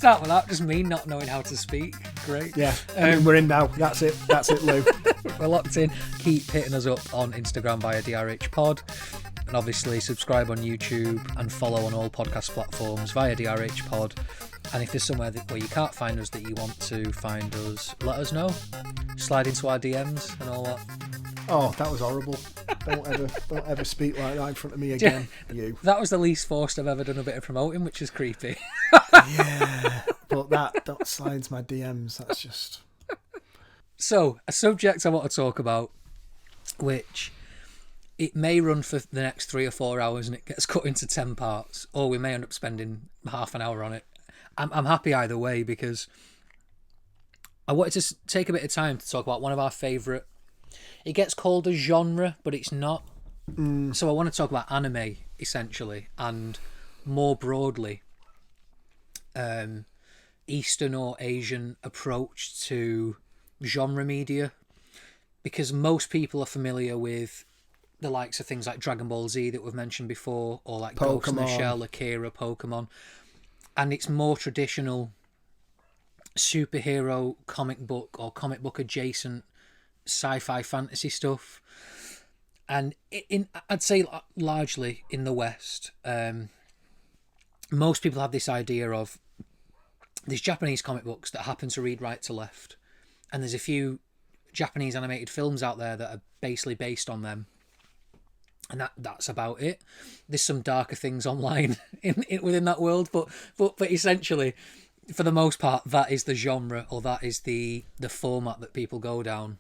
start with that. Just me not knowing how to speak. Great. Yeah, we're in now. That's it, Lou. We're locked in. Keep hitting us up on Instagram via DRH Pod. And obviously subscribe on YouTube and follow on all podcast platforms via DRH Pod. And if there's somewhere where you can't find us that you want to find us, let us know. Slide into our DMs and all that. Oh, that was horrible. Don't ever speak like that in front of me again. You. That was the least forced I've ever done a bit of promoting, which is creepy. Yeah, but don't slide into my DMs. That's just... So, a subject I want to talk about, which it may run for the next 3 or 4 hours and it gets cut into 10 parts, or we may end up spending half an hour on it. I'm happy either way, because I wanted to take a bit of time to talk about one of our favourite... It gets called a genre, but it's not. So I want to talk about anime, essentially, and more broadly, Eastern or Asian approach to genre media, because most people are familiar with the likes of things like Dragon Ball Z that we've mentioned before, or like Ghost in the Shell, Akira, Pokemon, and it's more traditional superhero comic book or comic book adjacent sci-fi fantasy stuff. And I'd say largely in the West, most people have this idea of these Japanese comic books that happen to read right to left, and there's a few Japanese animated films out there that are basically based on them, and that's about it. There's some darker things online within that world, but essentially, for the most part, that is the genre, or that is the format that people go down.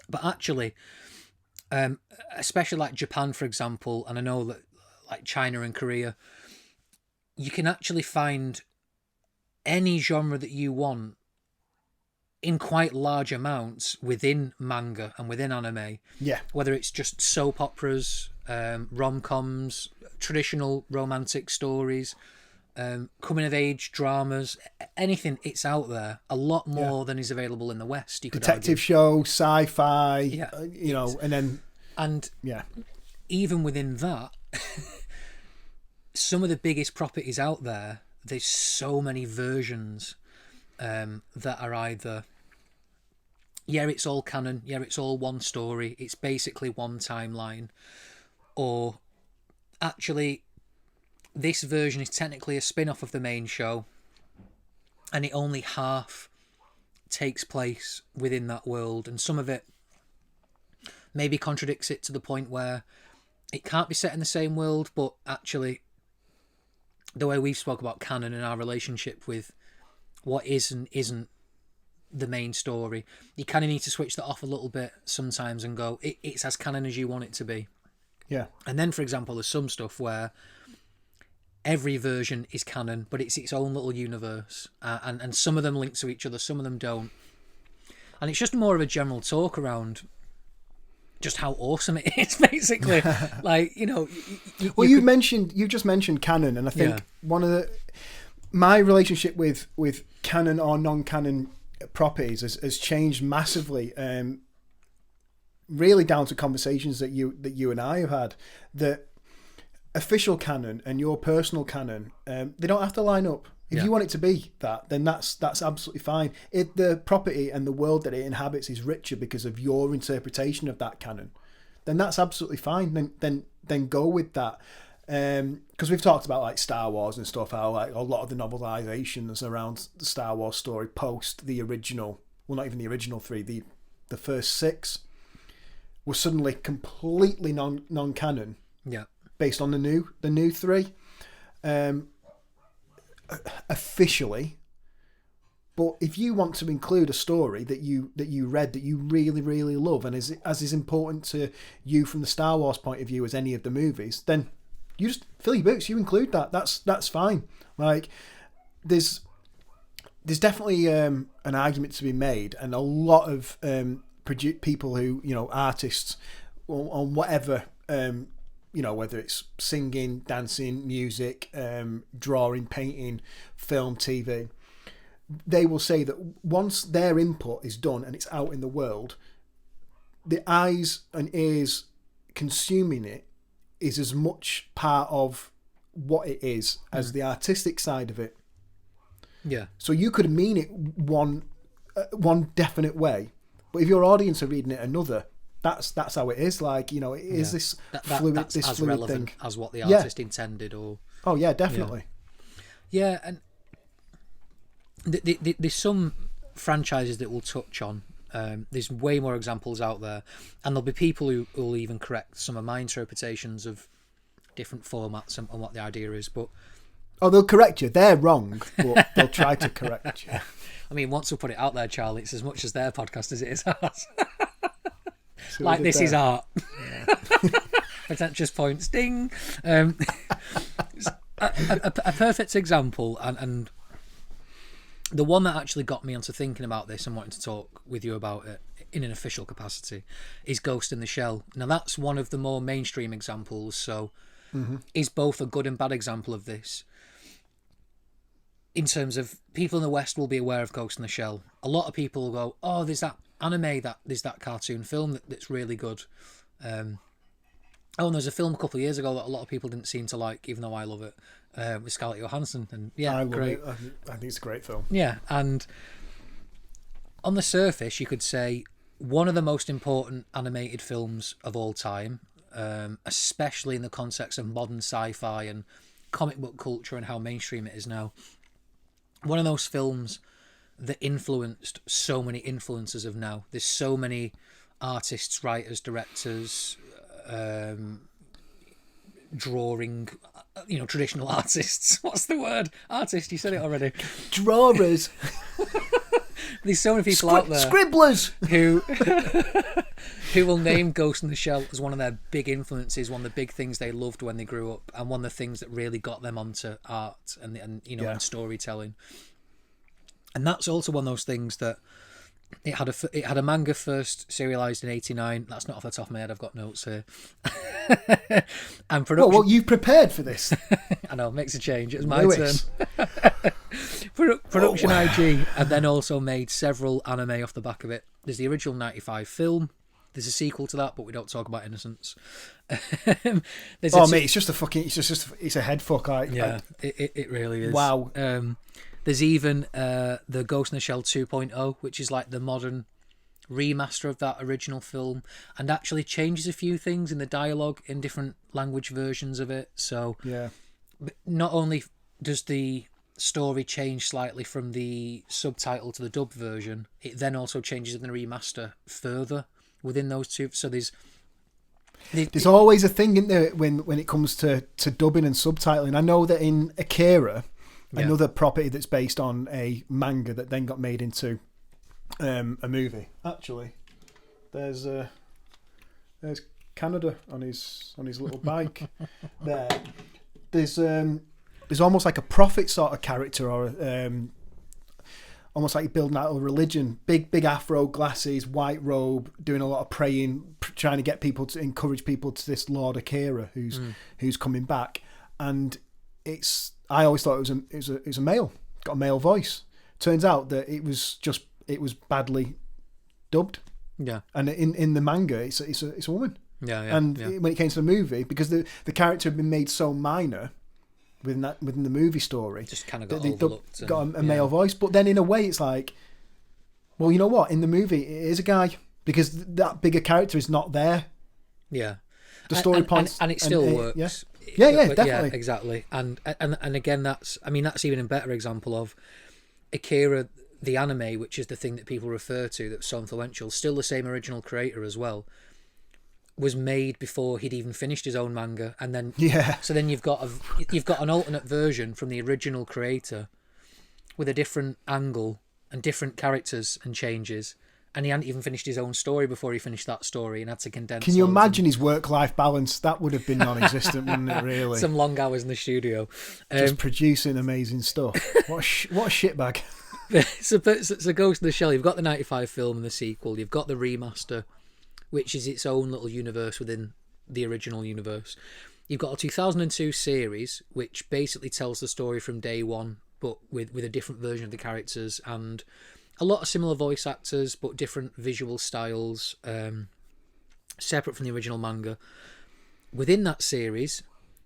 But actually, especially like Japan, for example, and I know that like China and Korea, you can actually find any genre that you want in quite large amounts within manga and within anime. Yeah. Whether it's just soap operas, rom-coms, traditional romantic stories, coming of age dramas, anything, it's out there. A lot more than is available in the West, you could Detective argue. show, sci-fi, you know, and then... And even within that, some of the biggest properties out there, there's so many versions that are either... Yeah, it's all canon. Yeah, it's all one story. It's basically one timeline. Or actually, this version is technically a spin-off of the main show, and it only half takes place within that world, and some of it maybe contradicts it to the point where it can't be set in the same world, but actually the way we've spoke about canon and our relationship with what is and isn't the main story, you kind of need to switch that off a little bit sometimes and go, it's as canon as you want it to be. Yeah. And then, for example, there's some stuff where every version is canon, but it's its own little universe, and some of them link to each other, some of them don't. And it's just more of a general talk around just how awesome it is, basically. Like, you know... you just mentioned canon, and I think one of my relationship with canon or non-canon properties has changed massively, really down to conversations that you and I have had, that official canon and your personal canon, they don't have to line up. If you want it to be that, then that's absolutely fine. If the property and the world that it inhabits is richer because of your interpretation of that canon, then that's absolutely fine. Then go with that. Because we've talked about like Star Wars and stuff, how like a lot of the novelizations around the Star Wars story post the original, well, not even the original 3, the first 6 were suddenly completely non-canon. Yeah. Based on the new 3. Officially, but if you want to include a story that you read that you really, really love and is important to you from the Star Wars point of view as any of the movies, then you just fill your books, you include that. That's fine. Like there's definitely an argument to be made, and a lot of people who, you know, artists on whatever, you know, whether it's singing, dancing, music, drawing, painting, film, TV, they will say that once their input is done and it's out in the world, the eyes and ears consuming it is as much part of what it is as the artistic side of it. Yeah. So you could mean it one definite way, but if your audience are reading it another, that's how it is. Like, you know, it is this fluid, that's this as fluid relevant thing as what the artist intended, or oh yeah, definitely. Yeah, and there's some franchises that we'll touch on. There's way more examples out there, and there'll be people who will even correct some of my interpretations of different formats and what the idea is. But they'll correct you. They're wrong, but they'll try to correct you. I mean, once we put it out there, Charlie, it's as much as their podcast as it is ours. So like, this is art. Yeah. Pretentious points, ding. A perfect example, and the one that actually got me onto thinking about this and wanting to talk with you about it in an official capacity is Ghost in the Shell. Now, that's one of the more mainstream examples, so is both a good and bad example of this. In terms of people in the West will be aware of Ghost in the Shell. A lot of people will go, oh, there's that anime, there's that cartoon film that's really good. And there's a film a couple of years ago that a lot of people didn't seem to like, even though I love it, with Scarlett Johansson. And yeah, I love great. it. I think it's a great film. Yeah, and on the surface, you could say one of the most important animated films of all time, especially in the context of modern sci-fi and comic book culture and how mainstream it is now. One of those films that influenced so many influencers of now. There's so many artists, writers, directors, drawing, traditional artists. What's the word? Artist, you said it already. Drawers. There's so many people out there. Scribblers. Who will name Ghost in the Shell as one of their big influences, one of the big things they loved when they grew up, and one of the things that really got them onto art and storytelling. And that's also one of those things that it had a manga first serialized in '89. That's not off the top of my head. I've got notes here. And production. Well, you've prepared for this. I know, makes a change. It was my turn. Production IG, and then also made several anime off the back of it. There's the original '95 film. There's a sequel to that, but we don't talk about Innocence. Mate, it's just a fucking. It's a head fuck. It really is. Wow. There's even the Ghost in the Shell 2.0, which is like the modern remaster of that original film, and actually changes a few things in the dialogue in different language versions of it. So yeah, not only does the story change slightly from the subtitle to the dub version, it then also changes in the remaster further within those two. So there's always a thing in there when it comes to dubbing and subtitling. I know that in Akira, another property that's based on a manga that then got made into a movie. Actually, there's Canada on his little bike. There's almost like a prophet sort of character, or almost like building out a religion. Big afro, glasses, white robe, doing a lot of praying, trying to get people to encourage people to this Lord Akira who's coming back. And I always thought it was a male, got a male voice. Turns out that it was badly dubbed. Yeah. And in the manga, it's a woman. Yeah. And when it came to the movie, because the character had been made so minor within the movie story, just kind of got overlooked. Got a male voice, but then in a way, it's like, well, you know what? In the movie, it is a guy, because that bigger character is not there. Yeah. The story points, and it still works. Yeah, definitely. Yeah, exactly. And again, that's even a better example of Akira, the anime, which is the thing that people refer to that's so influential. Still the same original creator as well. Was made before he'd even finished his own manga, and then so then you've got an alternate version from the original creator with a different angle and different characters and changes. And he hadn't even finished his own story before he finished that story, and had to condense. Can you imagine his work-life balance? That would have been non-existent, wouldn't it? Really, some long hours in the studio, just producing amazing stuff. What a shitbag! So Ghost in the Shell. You've got the '95 film and the sequel. You've got the remaster, which is its own little universe within the original universe. You've got a 2002 series, which basically tells the story from day one, but with a different version of the characters and a lot of similar voice actors, but different visual styles, separate from the original manga. Within that series,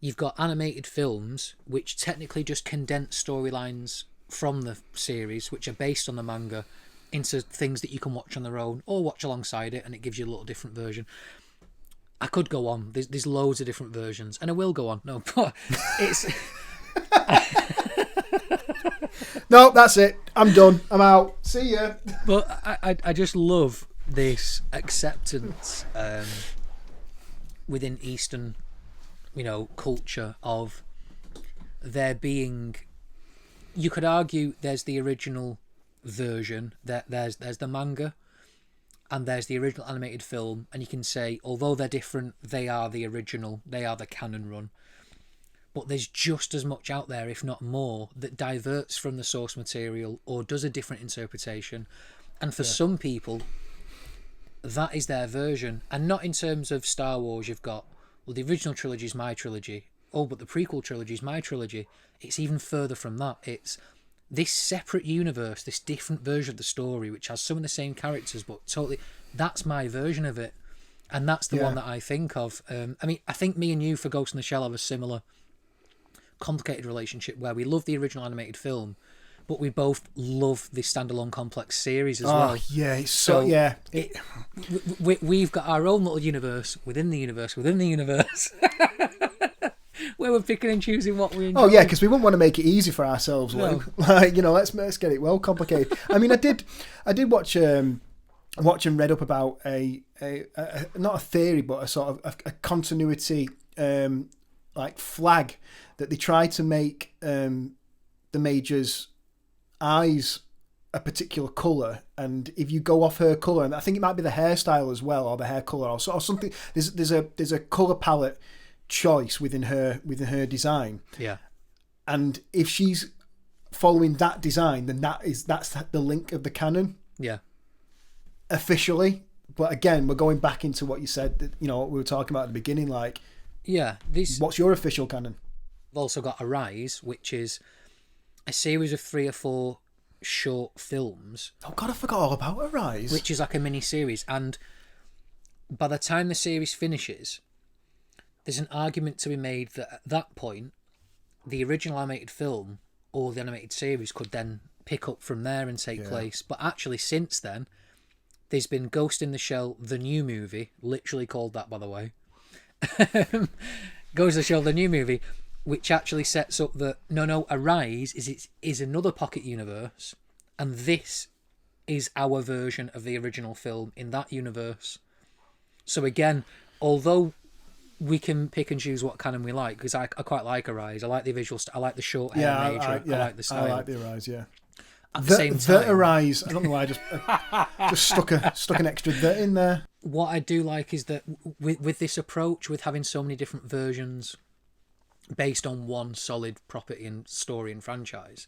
you've got animated films, which technically just condense storylines from the series, which are based on the manga, into things that you can watch on their own or watch alongside it, and it gives you a little different version. I could go on. There's loads of different versions, and I will go on. No, but it's... No, that's it. I'm done. I'm out. See ya. But I just love this acceptance within Eastern, culture of there being... You could argue there's the original version, there's the manga, and there's the original animated film, and you can say, although they're different, they are the original, they are the canon run. But there's just as much out there, if not more, that diverts from the source material or does a different interpretation. And for some people, that is their version. And not in terms of Star Wars, you've got, well, the original trilogy is my trilogy. Oh, but the prequel trilogy is my trilogy. It's even further from that. It's this separate universe, this different version of the story, which has some of the same characters, but totally, that's my version of it. And that's the one that I think of. I think me and you for Ghost in the Shell have a similar complicated relationship where we love the original animated film, but we both love the standalone complex series as well. Yeah, it's we've got our own little universe within the universe within the universe. Where we're picking and choosing what we enjoy. Oh yeah, because we wouldn't want to make it easy for ourselves, Lou. No. Let's get it well complicated. I mean, I did watch and read up about a not a theory, but a sort of a continuity like flag that they try to make the Major's eyes a particular colour, and if you go off her colour, and I think it might be the hairstyle as well, or the hair colour, or something. There's a colour palette choice within her design. Yeah. And if she's following that design, then that's the link of the canon. Yeah. Officially. But again, we're going back into what you said, that, what we were talking about at the beginning, like, what's your official canon? We've also got Arise, which is a series of 3 or 4 short films. Oh God, I forgot all about Arise. Which is like a mini series, and by the time the series finishes, there's an argument to be made that at that point, the original animated film or the animated series could then pick up from there and take place. But actually, since then, there's been Ghost in the Shell, the new movie, literally called that, by the way. Ghost in the Shell, the new movie, which actually sets up that Arise is another pocket universe, and this is our version of the original film in that universe. So again, although we can pick and choose what canon we like, because I quite like Arise. I like the visual I like the short hair Major. I like the style. I like the Arise, yeah. At the same time, the Arise, I don't know why I just stuck an extra "the" in there. What I do like is that with this approach, with having so many different versions based on one solid property and story and franchise,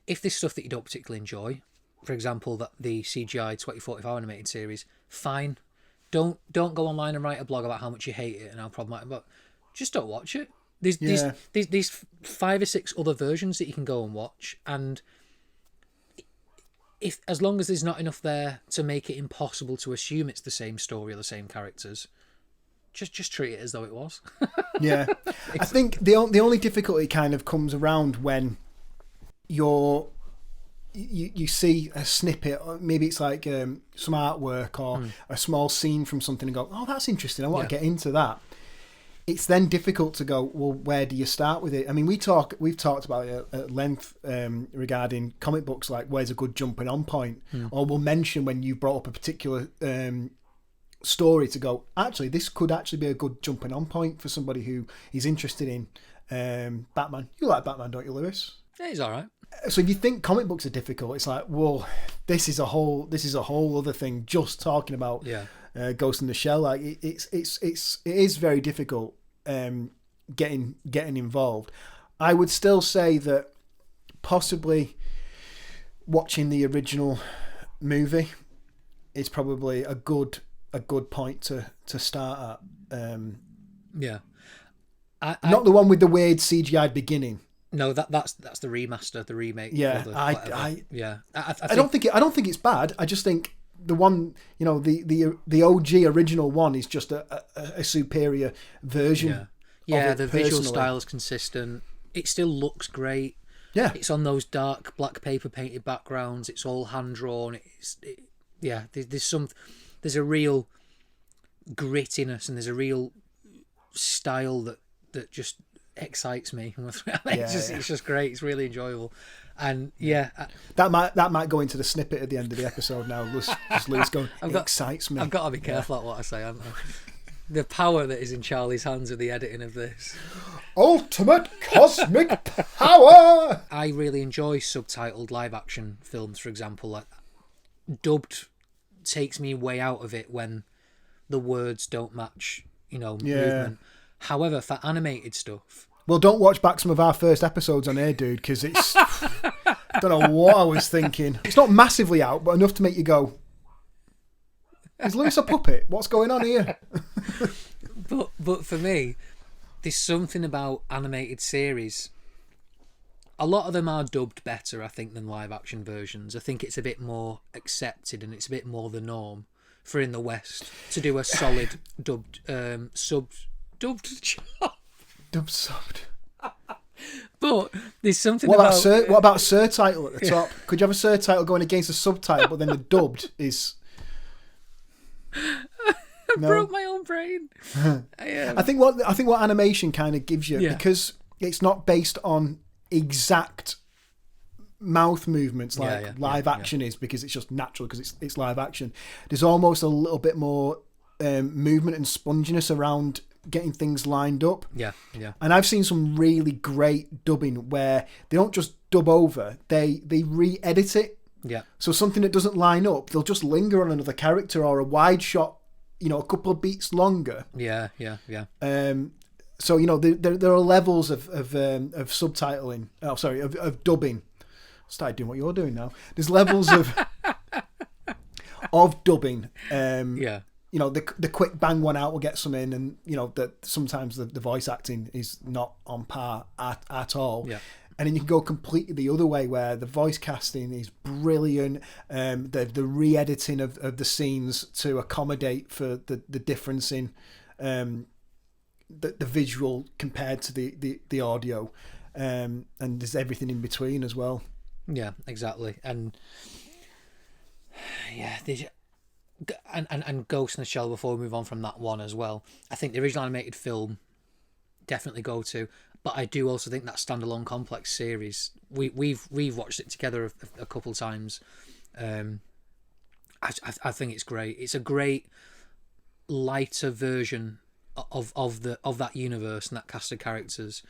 if there's stuff that you don't particularly enjoy, for example, that the CGI 2045 animated series, fine. Don't go online and write a blog about how much you hate it and how problematic, but just don't watch it. There's 5 or 6 other versions that you can go and watch, and as long as there's not enough there to make it impossible to assume it's the same story or the same characters, just treat it as though it was. Yeah. I think the only difficulty kind of comes around when you see a snippet, or maybe it's like some artwork or a small scene from something, and go, oh, that's interesting, I want to get into that. It's then difficult to go, well, where do you start with it? I mean, we've talked about it at length regarding comic books, like where's a good jumping on point, or we'll mention when you brought up a particular story to go, actually, this could actually be a good jumping on point for somebody who is interested in Batman. You like Batman, don't you, Lewis? Yeah, he's all right. So if you think comic books are difficult, it's like, well, this is a whole other thing. Just talking about Ghost in the Shell, like it is very difficult getting involved. I would still say that possibly watching the original movie is probably a good point to start at. Not the one with the weird CGI beginning. No, that's the remaster, the remake. Yeah, I don't think it's bad. I just think the one, the OG original one is just a superior version. Yeah, the visual style is consistent. It still looks great. Yeah. It's on those dark black paper painted backgrounds. It's all hand drawn. There's a real grittiness and there's a real style that just excites me. It's just great. It's really enjoyable. And that might go into the snippet at the end of the episode now. Just Lewis going, excites me. I've got to be careful at what I say, haven't I? The power that is in Charlie's hands with the editing of this. Ultimate cosmic power! I really enjoy subtitled live action films, for example. Like, dubbed takes me way out of it when the words don't match, movement. However, for animated stuff... Well, don't watch back some of our first episodes on here, dude, because it's... I don't know what I was thinking. It's not massively out, but enough to make you go, is Lewis a puppet? What's going on here? But for me, there's something about animated series. A lot of them are dubbed better, I think, than live action versions. I think it's a bit more accepted and it's a bit more the norm for in the West to do a solid dubbed dubbed job. Dubbed subbed. But there's something what about surtitle at the top? Could you have a surtitle going against a subtitle, but then the dubbed is... I broke my own brain. I think what animation kind of gives you, because it's not based on exact mouth movements like live action is, because it's just natural because it's live action. There's almost a little bit more movement and sponginess around getting things lined up. And I've seen some really great dubbing where they don't just dub over, they re-edit it. So something that doesn't line up, they'll just linger on another character or a wide shot, a couple of beats longer. So there are levels of subtitling. Oh, sorry, of dubbing. Started doing what you're doing now. There's levels of dubbing. The quick bang one out will get some in, and that sometimes the voice acting is not on par at all. And then you can go completely the other way where the voice casting is brilliant. The re-editing of the scenes to accommodate for the difference in the visual compared to the audio, and there's everything in between as well. Yeah, exactly. And and Ghost in the Shell, before we move on from that one as well, I think the original animated film definitely go to, but I do also think that standalone complex series, we've watched it together a couple times. I think it's great. It's a great lighter version of that universe and that cast of characters.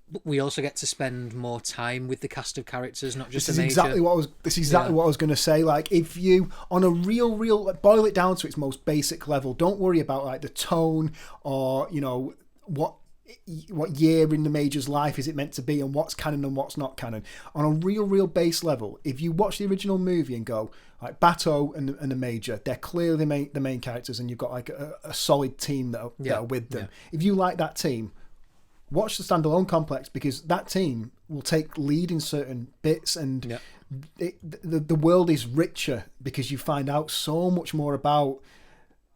But we also get to spend more time with the cast of characters, not just This is exactly what I was going to say. Like, if you, on a real boil it down to its most basic level, don't worry about like the tone or what year in the Major's life is it meant to be and what's canon and what's not canon. On a real base level, if you watch the original movie and go like Bato and the Major, they're clearly the main characters, and you've got like a solid team that are with them. If you like that team, watch the standalone complex, because that team will take lead in certain bits, and the world is richer because you find out so much more about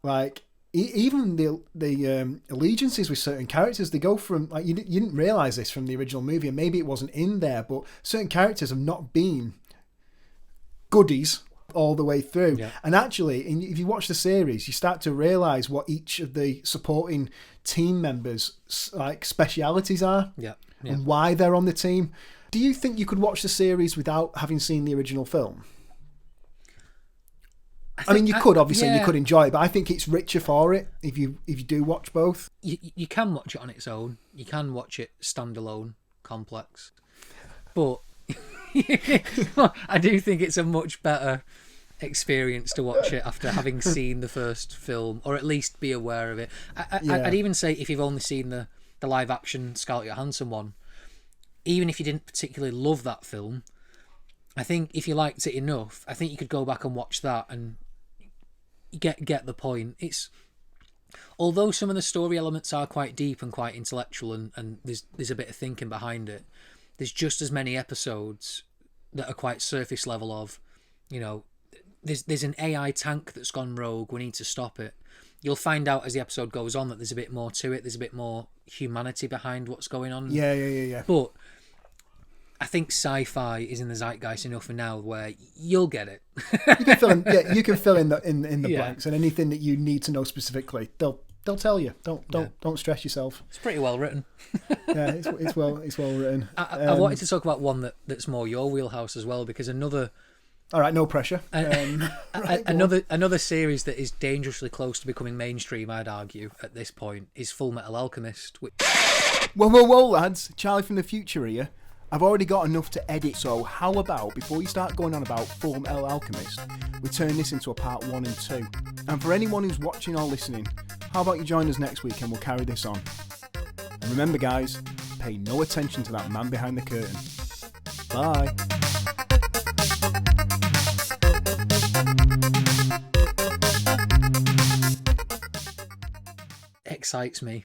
like even the allegiances with certain characters. They go from like you didn't realize this from the original movie, and maybe it wasn't in there, but certain characters have not been goodies all the way through. And actually, if you watch the series, you start to realize what each of the supporting team members like specialities are, and why they're on the team. Do you think you could watch the series without having seen the original film? I mean, you could obviously, you could enjoy it, but I think it's richer for it if you do watch both. You can watch it on its own. You can watch it standalone, complex, but I do think it's a much better experience to watch it after having seen the first film, or at least be aware of it. I'd even say if you've only seen the live action Scarlett Johansson one, even if you didn't particularly love that film, I think if you liked it enough, I think you could go back and watch that and get the point. It's, although some of the story elements are quite deep and quite intellectual, and there's a bit of thinking behind it, there's just as many episodes that are quite surface level of, there's an AI tank that's gone rogue, we need to stop it. You'll find out as the episode goes on that there's a bit more to it, there's a bit more humanity behind what's going on. Yeah. But I think sci-fi is in the zeitgeist enough now where you'll get it. You can fill in, you can fill in the Yeah. blanks, and anything that you need to know specifically, they'll tell you. Don't stress yourself. It's pretty well written. Yeah, it's well written. I wanted to talk about one that's more your wheelhouse as well, because All right, no pressure. another series that is dangerously close to becoming mainstream, I'd argue, at this point, is Full Metal Alchemist. Whoa, lads! Charlie from the future here. I've already got enough to edit, so how about, before you start going on about Full Metal Alchemist, we turn this into a part 1 and 2. And for anyone who's watching or listening, how about you join us next week and we'll carry this on. And remember guys, pay no attention to that man behind the curtain. Bye! Excites me.